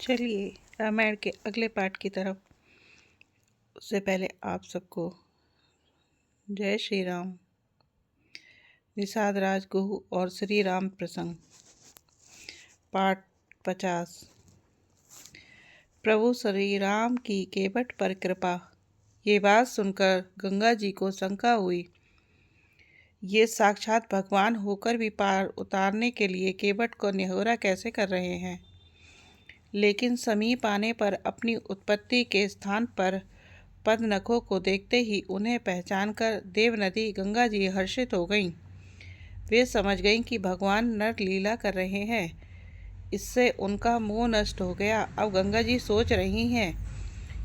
चलिए रामायण के अगले पार्ट की तरफ। उससे पहले आप सबको जय श्री राम। निषाद राजगुह और श्री राम प्रसंग पार्ट 50। प्रभु श्री राम की केवट पर कृपा। ये बात सुनकर गंगा जी को शंका हुई। ये साक्षात भगवान होकर भी पार उतारने के लिए केवट को निहोरा कैसे कर रहे हैं। लेकिन समीप आने पर अपनी उत्पत्ति के स्थान पर पदनखों को देखते ही उन्हें पहचानकर देवनदी गंगा जी हर्षित हो गईं। वे समझ गईं कि भगवान नर लीला कर रहे हैं। इससे उनका मोह नष्ट हो गया। अब गंगा जी सोच रही हैं,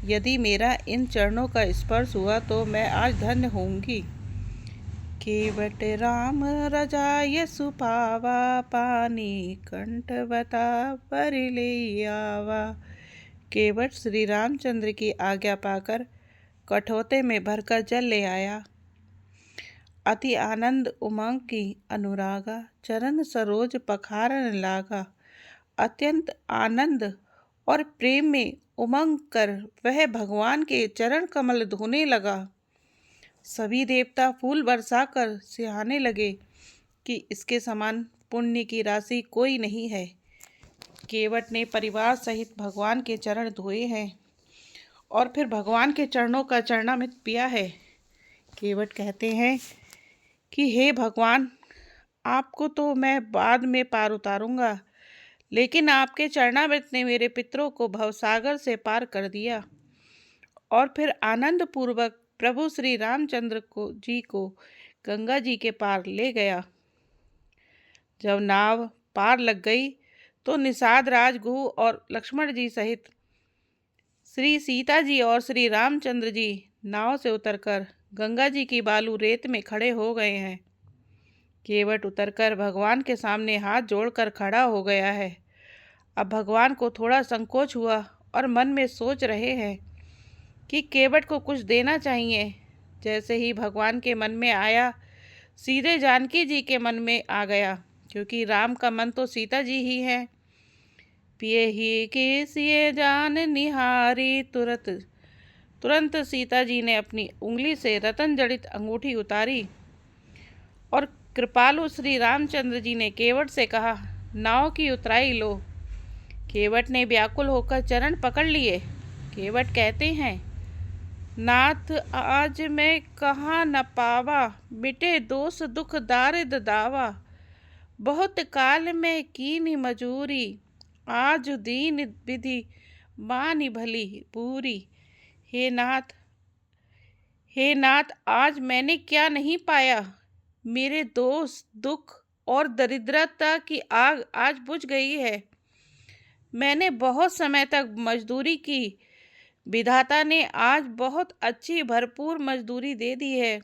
यदि मेरा इन चरणों का स्पर्श हुआ तो मैं आज धन्य होंगी। केवट राम रजाय सुपावा, पानी कंठवता पर ले आवा। केवट श्री रामचंद्र की आज्ञा पाकर कठौते में भरकर जल ले आया। अति आनंद उमंग की अनुरागा, चरण सरोज पखारन लागा। अत्यंत आनंद और प्रेम में उमंग कर वह भगवान के चरण कमल धोने लगा। सभी देवता फूल बरसाकर सिहाने लगे कि इसके समान पुण्य की राशि कोई नहीं है। केवट ने परिवार सहित भगवान के चरण धोए हैं और फिर भगवान के चरणों का चरणामृत पिया है। केवट कहते हैं कि हे भगवान, आपको तो मैं बाद में पार उतारूंगा, लेकिन आपके चरणामृत ने मेरे पितरों को भवसागर से पार कर दिया। और फिर आनंद पूर्वक प्रभु श्री रामचंद्र जी को गंगा जी के पार ले गया। जब नाव पार लग गई तो निषाद राजगुह और लक्ष्मण जी सहित श्री सीता जी और श्री रामचंद्र जी नाव से उतरकर गंगा जी की बालू रेत में खड़े हो गए हैं। केवट उतरकर भगवान के सामने हाथ जोड़कर खड़ा हो गया है। अब भगवान को थोड़ा संकोच हुआ और मन में सोच रहे हैं कि केवट को कुछ देना चाहिए। जैसे ही भगवान के मन में आया, सीधे जानकी जी के मन में आ गया, क्योंकि राम का मन तो सीता जी ही है। पिए ही किसिए जान निहारी, तुरंत सीता जी ने अपनी उंगली से रतन जड़ित अंगूठी उतारी और कृपालु श्री रामचंद्र जी ने केवट से कहा, नाव की उतराई लो। केवट ने व्याकुल होकर चरण पकड़ लिए। केवट कहते हैं, नाथ आज मैं कहाँ न पावा, मिटे दोष दुख दारिद दावा। बहुत काल में कीनी मजूरी, आज दीन विधि मानी भली पूरी। हे नाथ आज मैंने क्या नहीं पाया। मेरे दोष दुख और दरिद्रता की आग आज बुझ गई है। मैंने बहुत समय तक मजदूरी की, विधाता ने आज बहुत अच्छी भरपूर मजदूरी दे दी है।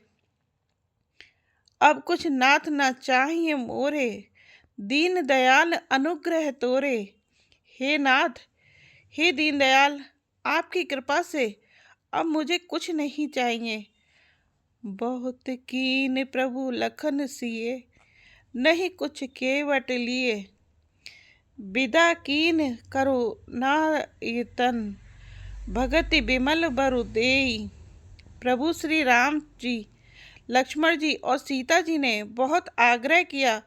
अब कुछ नाथ न चाहिए मोरे, दीन दयाल अनुग्रह तोरे। हे नाथ, हे दीन दयाल, आपकी कृपा से अब मुझे कुछ नहीं चाहिए। बहुत कीन प्रभु लखन सिए, नहीं कुछ केवट लिए। विदा कीन करो ना तन, भगति बिमल बरु देई। प्रभु श्री राम जी, लक्ष्मण जी और सीता जी ने बहुत आग्रह किया,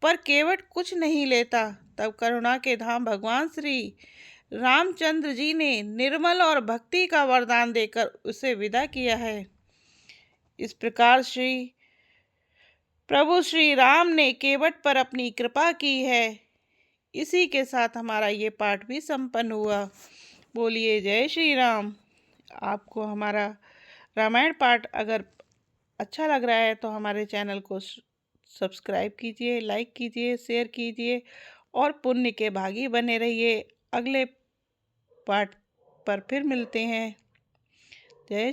पर केवट कुछ नहीं लेता। तब करुणा के धाम भगवान श्री रामचंद्र जी ने निर्मल और भक्ति का वरदान देकर उसे विदा किया है। इस प्रकार प्रभु श्री राम ने केवट पर अपनी कृपा की है। इसी के साथ हमारा ये पाठ भी संपन्न हुआ। बोलिए जय श्री राम। आपको हमारा रामायण पाठ अगर अच्छा लग रहा है तो हमारे चैनल को सब्सक्राइब कीजिए, लाइक कीजिए, शेयर कीजिए और पुण्य के भागी बने रहिए। अगले पाठ पर फिर मिलते हैं। जय